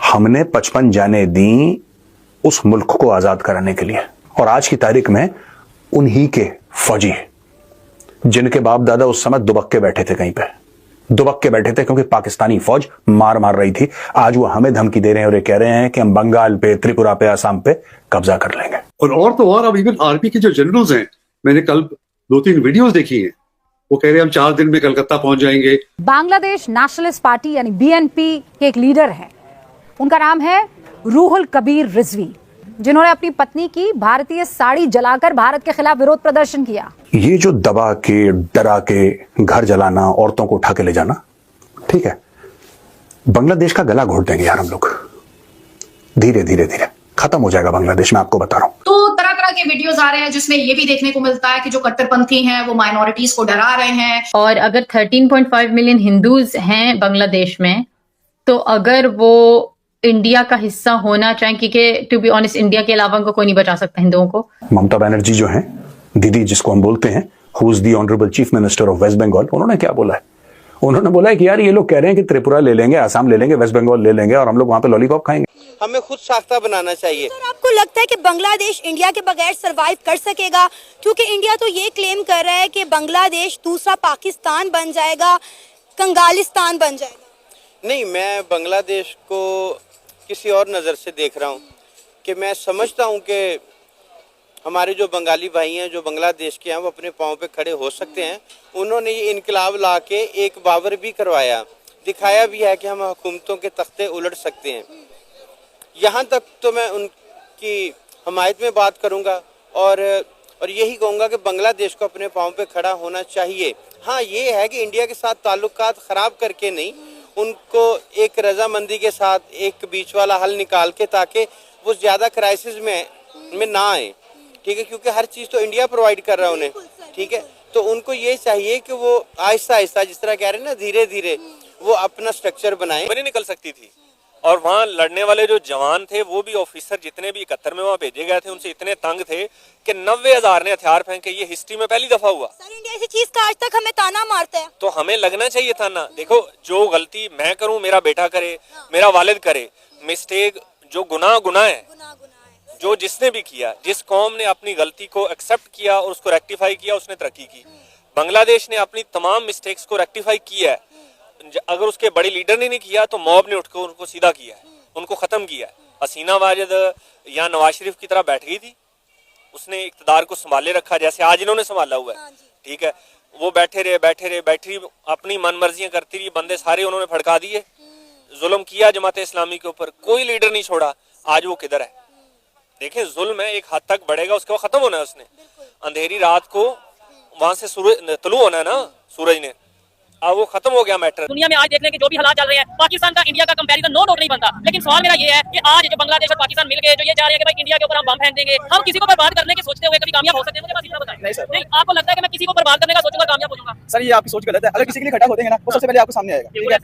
हमने 55 जाने दी उस मुल्क को आजाद कराने के लिए, और आज की तारीख में उन्हीं के फौजी जिनके बाप दादा उस समय दुबक के बैठे थे, कहीं पे दुबक के बैठे थे क्योंकि पाकिस्तानी फौज मार रही थी। आज वो हमें धमकी दे रहे हैं और ये कह रहे हैं कि हम बंगाल पे, त्रिपुरा पे, असम पे कब्जा कर लेंगे। और तो और अब इवन आर्मी के जो जनरल्स हैं, मैंने कल 2-3 वीडियोस देखी हैं, वो कह रहे हैं हम 4 दिन में कलकत्ता पहुंच जाएंगे। बांग्लादेश नेशनलिस्ट पार्टी यानी बीएनपी के एक लीडर हैं, उनका नाम है रूहुल कबीर रिजवी, जिन्होंने अपनी पत्नी की भारतीय साड़ी जलाकर भारत के खिलाफ विरोध प्रदर्शन किया। ये जो दबा के, डरा के घर जलाना, औरतों को उठा के ले जाना, ठीक है, बांग्लादेश का गला घोट देंगे यार हम लोग। धीरे धीरे धीरे खत्म हो जाएगा बांग्लादेश में, आपको बता रहा हूं। तो तरह तरह के वीडियोस आ रहे हैं जिसमें ये भी देखने को मिलता है कि जो कट्टरपंथी हैं वो माइनॉरिटीज को डरा रहे हैं। और अगर 13.5 मिलियन हिंदूज हैं बांग्लादेश में, तो अगर वो इंडिया का हिस्सा होना चाहें, क्योंकि टू बी ऑनेस्ट इंडिया के अलावा उनको कोई नहीं बचा सकता हिंदुओं को। ममता बनर्जी जो है दीदी, जिसको हम बोलते हैं, who is the honourable chief minister of West Bengal, उन्होंने क्या बोला है? उन्होंने बोला है कि यार ये लोग कह रहे हैं कि त्रिपुरा ले लेंगे, आसाम ले लेंगे, वेस्ट बंगाल ले लेंगे और हम लोग वहां पे लॉलीपॉप खाएंगे। हमें खुद साख्ता बनाना चाहिए। सर, आपको लगता है कि बांग्लादेश इंडिया के बगैर सरवाइव कर सकेगा? क्योंकि इंडिया तो ये क्लेम कर रहा है कि बांग्लादेश दूसरा पाकिस्तान बन जाएगा, कंगालिस्तान बन जाएगा। नहीं, मैं बांग्लादेश को किसी और नज़र से देख रहा हूँ कि मैं समझता हूँ कि हमारे जो बंगाली भाई हैं, जो बांग्लादेश के हैं, वो अपने पाँव पे खड़े हो सकते हैं। उन्होंने ये इनकलाब ला के एक बाबर भी करवाया, दिखाया भी है कि हम हुकूमतों के तख्ते उलट सकते हैं। यहाँ तक तो मैं उनकी हमायत में बात करूँगा और यही कहूँगा कि बांग्लादेश को अपने पाँव पे खड़ा होना चाहिए। हाँ, ये है कि इंडिया के साथ ताल्लुकात ख़राब करके नहीं, उनको एक रजामंदी के साथ एक बीच वाला हल निकाल के, ताकि वो ज़्यादा क्राइसिस में ना आए, ठीक है, क्योंकि हर चीज़ तो इंडिया प्रोवाइड कर रहा है उन्हें, ठीक है। तो उनको ये चाहिए कि वो आहिस्ता आहिस्ता, जिस तरह कह रहे हैं ना, धीरे धीरे वो अपना स्ट्रक्चर बनाए। नहीं निकल सकती थी, और वहाँ लड़ने वाले जो जवान थे, वो भी ऑफिसर जितने भी 71 में वहाँ भेजे गए थे, उनसे इतने तंग थे कि 90,000 ने हथियार फेंके। ये हिस्ट्री में पहली दफा हुआ। सर, इंडिया ऐसी चीज का आज तक हमें ताना मारता है, तो हमें लगना चाहिए था ना। देखो, जो गलती मैं करूँ, मेरा बेटा करे, मेरा वालिद करे, मिस्टेक जो गुनाह है, जो जिसने भी किया, जिस कौम ने अपनी गलती को एक्सेप्ट किया और उसको रेक्टिफाई किया, उसने तरक्की की। बांग्लादेश ने अपनी तमाम मिस्टेक्स को रेक्टिफाई किया है। अगर उसके बड़े लीडर ने नहीं किया तो मॉब ने उठकर उनको सीधा किया है, उनको खत्म किया है। हसीना वाजिद या नवाज शरीफ की तरह बैठ गई थी, उसने इक़्तिदार को संभाले रखा जैसे आज इन्होंने संभाला हुआ है, ठीक है। वो बैठी रही, अपनी मन मर्जियां करती रही, बंदे सारे उन्होंने फड़का दिए, जुल्म किया जमात इस्लामी के ऊपर, कोई लीडर नहीं छोड़ा। आज वो किधर है? देखें, जुल्म है, एक हद तक बढ़ेगा, उसके बाद खत्म होना है। उसने अंधेरी रात को वहां से सूरज तुलू होना है ना, सूरज ने, अब वो खत्म हो गया मैटर। दुनिया में आज देखने के जो भी हालात चल रहे हैं, पाकिस्तान का इंडिया का कंपैरिजन नो डाउट नहीं बनता, लेकिन सवाल मेरा ये है कि आज जो बांग्लादेश और पाकिस्तान मिलके जो ये चाह रहे हैं कि भाई इंडिया के ऊपर हम बम फेंक देंगे, हम किसी को बर्बाद करने की सोचते हुए कभी कामयाब हो सकते हैं? मुझे बस इतना बताएं। नहीं सर, नहीं, आपको लगता है कि मैं किसी को बर्बाद करने का सोचूंगा कामयाब हो जाऊंगा? सर, ये आपकी सोच गलत है। अगर किसी के लिए खड़ा होते हैं ना, वो सबसे पहले आपको सामने आएगा, ठीक है।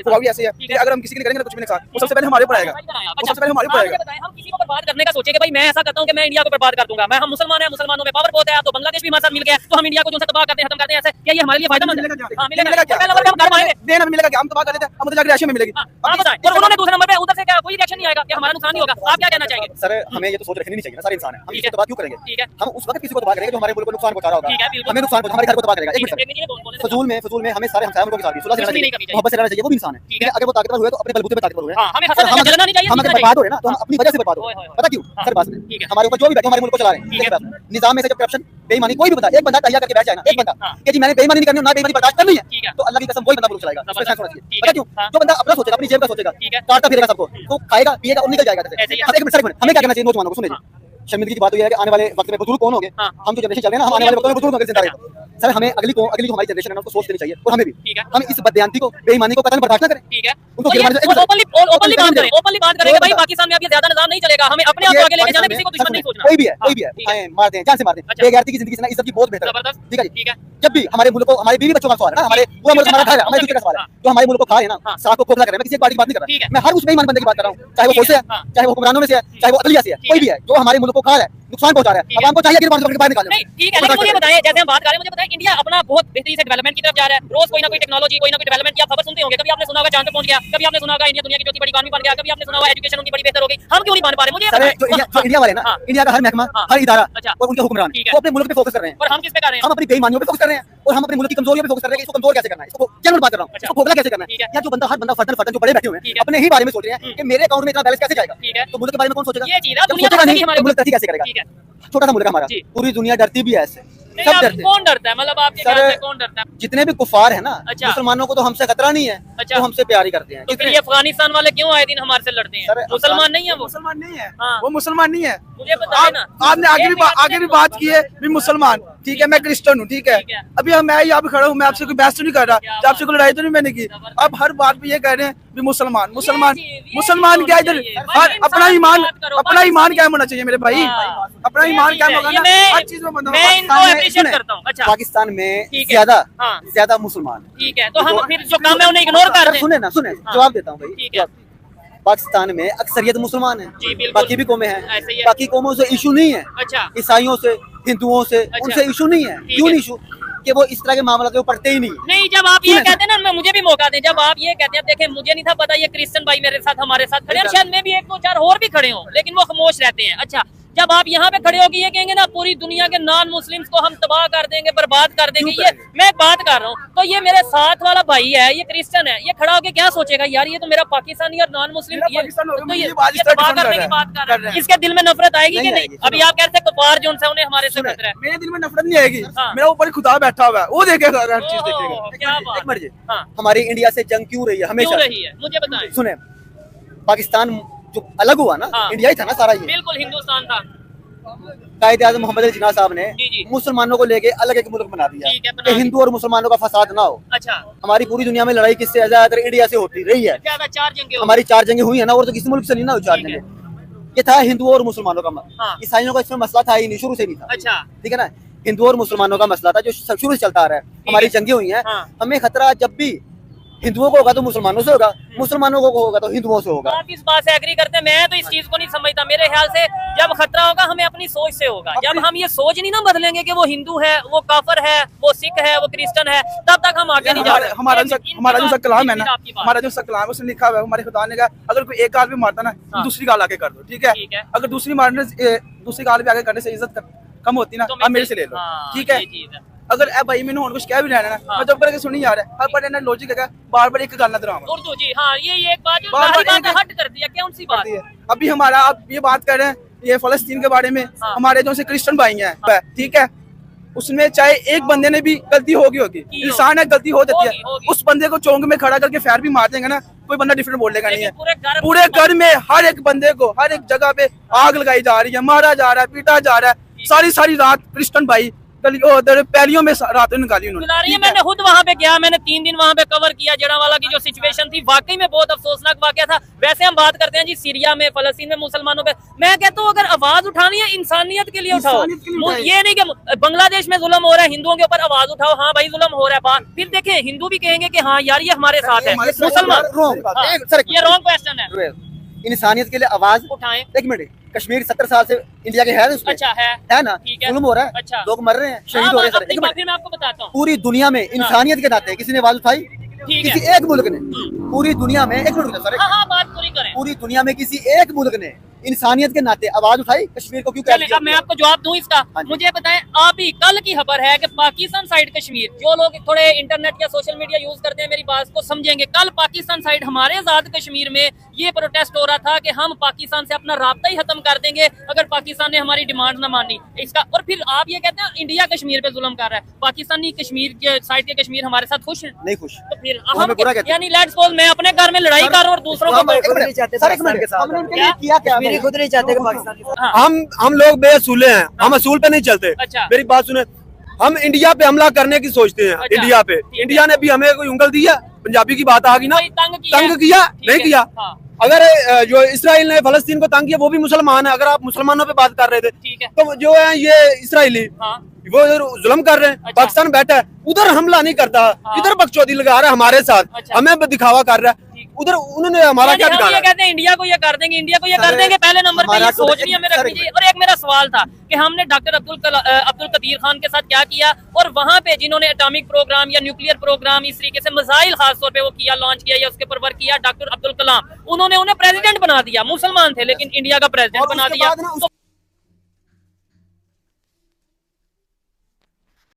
हुआ भी ऐसे है, अगर हम किसी के लिए करेंगे तो कुछ भी नुकसान, वो सबसे पहले हमारे ऊपर आएगा, वो सबसे पहले हमारे ऊपर आएगा। हम किसी को बर्बाद करने का सोचे कि भाई मैं ऐसा करता हूं कि मैं इंडिया को बर्बाद कर दूंगा, मैं, हम मुसलमान हैं, मुसलमानों में पावर बहुत है, तो बांग्लादेश भी हमारे साथ मिल गया, तो हम इंडिया को जो तबाह करते हैं, खत्म करते हैं, ऐसे क्या ये हमारे लिए फायदेमंद है? हां, मिलेगा क्या? पहले नंबर पे हम घर मारेंगे, देन हमें मिलेगा क्या? हम तबाह कर देते हैं, हम तो जाके राशि में मिलेगी। हां, बताएं। और उन्होंने दूसरे नंबर पे उधर से क्या कोई रिएक्शन नहीं आएगा कि हमारा नुकसान नहीं होगा? आप क्या कहना चाहेंगे? सर, हमें ये तो सोच रखनी नहीं चाहिए ना, सारे इंसान हैं, हम इसको तबाह क्यों करेंगे? ठीक है, हम उस वक्त किसी को तबाह करेंगे जो हमारे मुल्क को नुकसान पहुंचा रहा होगा, हमें नुकसान पहुंचा, हमारे घर को तबाह करेगा। एक मिनट, फजूल में हमें सारे हमसायों को के साथ भी सुलह से रहना चाहिए, मोहब्बत से रहना चाहिए, वो भी इंसान है, ठीक है। अगर वो ताकतवर हुए तो अपने बलबूते पे ताकतवर हुए। हां, हमें हसद जलना नहीं चाहिए। हम अगर बर्बाद हो रहे हैं ना, तो हम अपनी वजह से बर्बाद हो रहे हैं। पता क्यों? सर, बात है, हमारे ऊपर जो भी बैठे हमारे मुल्क को चला रहे हैं, निजाम में से जब करप्शन, बेईमानी, कोई भी बता, एक बंदा तैयार करके बैठ जाए ना, एक बंदा कि जी मैंने बेईमानी नहीं करनी, ना बेईमानी बर्दाश्त करनी है, तो अल्लाह की कसम वही बंदा मुल्क चलाएगा। उसमें सेंस होना चाहिए। पता क्यों? जो बंदा अपना सोचेगा, अपनी जेब का सोचेगा, काटता फिरेगा सबको, तो खाएगा पिएगा और निकल जाएगा। एक मिनट सर, हमें क्या करना चाहिए नौजवानों को? सुनिए, शर्मिंदगी की बात ये है कि आने वाले वक्त में बुजुर्ग कौन होंगे? हम जो जनरेशन चल रहे हैं ना, हम आने वाले वक्त में बुजुर्ग होंगे, जिंदा रहेंगे। सर, हमें अगली जो हमारी जनरेशन है ना, उसको सोच देनी चाहिए, और हमें भी। हम इस बदयांती को, बेईमानी को कतई बर्दाश्त न करें, ठीक है। उनको ओपनली बात करें कि भाई पाकिस्तान में अब ये ज्यादा निजाम नहीं चलेगा, हमें अपने आप को आगे लेके जाना, किसी को दुश्मन नहीं सोचना। कोई भी है, मार दें, जान से मार दें, बेगैरती की जिंदगी से ना इज्जत की बहुत बेहतर है, ठीक है जी। जब भी हमारे मुल्क को, हमारे बीवी बच्चों का सवाल है ना, हमारे पूरा मुल्क हमारा घर है, हमारे फ्यूचर का सवाल है, जो हमारे मुल्क को खा रहे हैं ना, साथ को खोखला कर रहे हैं। मैं किसी एक पार्टी की बात नहीं कर रहा, मैं हर उस बेईमान बंदे की बात कर रहा हूँ, चाहे वो फौज से है, चाहे वो हुक्मरानों में से है, चाहे वो अदलिया से है, कोई भी है जो हमारे मुल्क को खा रहा है, नुकसान पहुंचा रहा है। अब हमको चाहिए कि बाहर निकालें। ठीक है, लेकिन मुझे बताएं, जैसे हम बात कर रहे हैं, मुझे बताएं इंडिया अपना बहुत बेहतरीन से डेवलपमेंट की तरफ जा रहा है। रोज कोई ना कोई टेक्नोलॉजी, कोई ना कोई डेवलपमेंट की आप खबर सुनते होंगे। कभी आपने सुना होगा चांद पे पहुंच गया, कभी आपने सुना होगा इंडिया दुनिया की चौथी बड़ी इकॉनमी बन गया, कभी आपने सुना होगा एजुकेशन उनकी बड़ी बेहतर हो गई। हम क्यों नहीं बन पा रहे? मुझे सर जो इंडिया वाले ना, इंडिया का हर महकमा, हर इदारा और उनके हुक्मरान वो अपने मुल्क पे फोकस कर रहे हैं, और हम किस पे कर रहे हैं? हम अपनी बेईमानियों पे फोकस कर रहे हैं और हम अपने मुल्क की कमजोरियों पे फोकस कर रहे हैं कि इसको कमजोर कैसे करना है, इसको जनरल बात कर रहा हूँ, इसको खोखला कैसे करना है। या जो बंदा, हर बंदा फर्दन फर्दन जो बड़े बैठे हुए हैं अपने ही बारे में सोच रहे हैं कि मेरे अकाउंट में इतना बैलेंस कैसे जाएगा, तो मुल्क के बारे में कौन सोचेगा? ये चीज है, जब दुनिया सोचेगा में नहीं हमारे तो मुल्क तरक्की कैसे करेगा? छोटा सा मुल्क है हमारा, पूरी दुनिया डरती भी है ऐसे, नहीं, सब आप डरते हैं। कौन डरता है? मतलब आपके ख्याल से कौन डरता है? जितने भी कुफार है ना, अच्छा। मुसलमानों को तो हमसे खतरा नहीं है, अच्छा। वो हमसे प्यार ही करते हैं। तो फिर ये अफगानिस्तान वाले क्यों आए दिन हमारे से लड़ते हैं? सर, मुसलमान नहीं है वो? मुसलमान नहीं है, हाँ। वो मुसलमान नहीं है। मुझे बताए ना, आपने आगे भी बात की है भी मुसलमान, ठीक है, मैं क्रिश्चियन हूँ, ठीक है। अभी मैं यहाँ पे खड़ा हूँ, मैं आपसे कोई बहस तो नहीं कर रहा, आपसे कोई लड़ाई तो नहीं मैंने की। अब हर बात पे ये कह रहे हैं भी मुसलमान मुसलमान क्या इधर अपना ईमान क्या होना चाहिए मेरे भाई, अपना ईमान क्या होगा ना, हर चीज में मैं इनको अप्रिशिएट करता हूँ। अच्छा, पाकिस्तान में ठीक है। ज्यादा मुसलमान, ठीक है, तो हम फिर जो काम है उन्हें इग्नोर कर रहे हैं। सुने जवाब देता हूँ भाई। ठीक है, पाकिस्तान में अक्सरियत मुसलमान है, जी बिल्कुल, बाकी भी कौमें हैं, ऐसे ही है। बाकी कौमों से इशू नहीं है, अच्छा, ईसाइयों से, हिंदुओं से, उनसे इशू नहीं है। क्यों नहीं इशू? कि वो इस तरह के मामला को पढ़ते ही नहीं। नहीं, जब आप ये कहते हैं ना, मुझे भी मौका दें, जब आप ये कहते हैं, देखें मुझे नहीं था पता ये क्रिश्चियन भाई मेरे साथ हमारे साथ खड़े हैं, शायद मैं भी एक दो चार और भी खड़े हों, लेकिन वो खामोश रहते हैं। अच्छा, जब आप यहाँ पे खड़े होकर ये कहेंगे ना पूरी दुनिया के नॉन मुस्लिम्स को हम तबाह कर देंगे, बर्बाद कर देंगे, ये मैं बात कर रहा हूँ, तो ये मेरे साथ वाला भाई है, ये क्रिश्चियन है, ये खड़ा होकर क्या सोचेगा, यार ये तो मेरा पाकिस्तानी और नॉन मुस्लिम तो ये तबाह करने की बात कर रहे हैं, इसके दिल में नफरत आएगी कि नहीं? अभी आप कहते हैं कुफार जो उनसे उन्हें हमारे से खतरा है। मेरे दिल में नफरत नहीं आएगी, मेरा ऊपर खुदा बैठा हुआ है, वो देखेगा, हर चीज देखेगा। क्या बात है? हमारी इंडिया से जंग क्यों रही है हमेशा? क्यों रही है मुझे बताएं। सुने, पाकिस्तान जो अलग हुआ ना, इंडिया ही था ना सारा, ये बिल्कुल हिंदुस्तान था। कायदे आज़म मोहम्मद अली जिन्ना साहब ने मुसलमानों को लेके अलग एक मुल्क बना दिया कि हिंदू और मुसलमानों का फसाद ना हो। अच्छा, हमारी पूरी दुनिया में लड़ाई किससे ज्यादातर इंडिया से होती रही है, चार जंगें हमारी 4 जंगें हुई है ना, और तो किसी मुल्क से नहीं ना हुई 4 जंगें। ये था हिंदुओं और मुसलमानों का, ईसाइयों का इसमें मसला था ही नहीं, शुरू से नहीं था। अच्छा, ठीक है ना, हिंदुओं और मुसलमानों का मसला था जो शुरू से चलता आ रहा है। हमारी जंगें हुई हैं, हमें खतरा जब भी हिंदुओं को होगा तो मुसलमानों से होगा, मुसलमानों को होगा तो हिंदुओं से होगा। आप इस बात से एग्री करते हैं? मैं तो इस चीज को नहीं समझता। मेरे ख्याल से जब खतरा होगा हमें अपनी सोच से होगा। जब हम ये सोच नहीं ना बदलेंगे कि वो हिंदू है, वो काफर है, वो सिख है, वो क्रिश्चियन है, तब तक हम आगे नहीं जा रहे। हमारा जो कलाम है ना, हमारा जो कलाम है उसमें लिखा हुआ है, हमारे खुदा ने कहा अगर कोई एक गाल भी मारता ना, दूसरी गाल आगे कर दो, ठीक है। अगर दूसरी गाल भी आगे करने से इज्जत कम होती ना, आप मेरे से ले लो, ठीक है। अगर ए भाई मैंने कुछ क्या भी लेना ना, मैं जब करके सुनी जा रहा है, हर पर ना लॉजिक है, बार-बार एक गाल ना दोहराऊं। उर्दू जी, हां, ये एक बात बात हट कर दिया, कौन सी बात है? अभी हमारा आप ये बात कर रहे हैं ये फलस्तीन के बारे में, हमारे जो से क्रिश्चियन भाई हैं, ठीक है, उसमें चाहे एक बंदे ने भी गलती होगी, इंसान है, गलती हो जाती है, उस बंदे को चौंक में खड़ा करके फायर भी मार देंगे ना, कोई बंदा डिफरेंट बोलेगा नहीं है। पूरे घर में हर एक बंदे को हर एक जगह पे आग लगाई जा रही है, मारा जा रहा है, पीटा जा रहा है, सारी रात क्रिश्चियन भाई पैलियों में रात निकाली उन्होंने। मैंने खुद वहाँ पे गया, मैंने 3 दिन वहाँ पे कवर किया। जड़ावाला की जो सिचुएशन थी वाकई में बहुत अफसोसनाक वाकया था। वैसे हम बात करते हैं जी सीरिया में, फलस्तीन में मुसलमानों पे, मैं कहता हूँ अगर आवाज उठानी है इंसानियत के लिए उठाओ। ये नहीं कि बांग्लादेश में जुल्म हो रहा है, हिंदुओं के ऊपर आवाज उठाओ, हाँ भाई जुल्म हो रहा है, बात फिर देखें हिंदू भी कहेंगे कि हाँ यार ये हमारे साथ है, मुसलमान ये रॉन्ग क्वेश्चन है। इंसानियत के लिए आवाज उठाएं। एक मिनट, कश्मीर 70 साल से इंडिया के है उसमें, अच्छा है ना, जुल्म हो रहा है, अच्छा, लोग मर रहे हैं, शहीद हो रहे हैं। फिर मैं आपको बताता हूँ, पूरी दुनिया में इंसानियत के नाते किसी ने आवाज उठाई? किसी एक मुल्क ने पूरी दुनिया में, एक मिनट सर, बात पूरी करें, पूरी दुनिया में किसी एक मुल्क ने इंसानियत के नाते आवाज उठाई? कश्मीर को क्यों कह दिया? मैं आपको जवाब दूं इसका। मुझे बताएं, आप ही कल की खबर है कि पाकिस्तान साइड कश्मीर, जो लोग थोड़े इंटरनेट या सोशल मीडिया यूज करते हैं मेरी बात को समझेंगे, कल पाकिस्तान साइड हमारे आजाद कश्मीर में ये प्रोटेस्ट हो रहा था कि हम पाकिस्तान से अपना राब्ता ही खत्म कर देंगे अगर पाकिस्तान ने हमारी डिमांड न मानी इसका। और फिर आप ये कहते हैं इंडिया कश्मीर पे जुल्म कर रहा है, पाकिस्तानी कश्मीर के साइड के कश्मीर हमारे साथ खुश है? नहीं खुश। तो फिर हम यानी लेट्स सपोज मैं अपने घर में लड़ाई कर रहा हूँ और दूसरों को खुद नहीं चाहते हम लोग बेअसूले हैं, हम असूल पे नहीं चलते। अच्छा। मेरी बात सुने, हम इंडिया पे हमला करने की सोचते हैं। अच्छा। इंडिया पे, इंडिया ने भी हमें कोई उंगल दी है? पंजाबी की बात आ गई ना, तंग किया नहीं किया। अगर जो इसराइल ने फलस्तीन को तंग किया वो भी मुसलमान है। अगर आप मुसलमानों पे बात कर रहे थे तो जो है ये इसराइली वो जुल्म कर रहे हैं। अच्छा। पाकिस्तान बैठा है उधर हमला नहीं करता, इधर बकचोदी लगा रहा है हमारे साथ। अच्छा। हमें दिखावा कर रहा है। उधर उन्होंने हमारा क्या हम बिगाड़ा? ये कहते हैं इंडिया को ये कर देंगे, इंडिया को ये कर देंगे, पहले नंबर पे ये सोच नहीं हमें रखनी चाहिए। और एक मेरा सवाल था कि हमने डॉक्टर अब्दुल कदीर खान के साथ क्या किया, और वहां पे जिन्होंने एटॉमिक प्रोग्राम या न्यूक्लियर प्रोग्राम इस तरीके से मिसाइल खासतौर पे वो किया, लॉन्च किया या उसके ऊपर वर्क किया, डॉक्टर अब्दुल कलाम, उन्होंने उन्हें प्रेसिडेंट बना दिया। मुसलमान थे लेकिन इंडिया का प्रेसिडेंट बना दिया।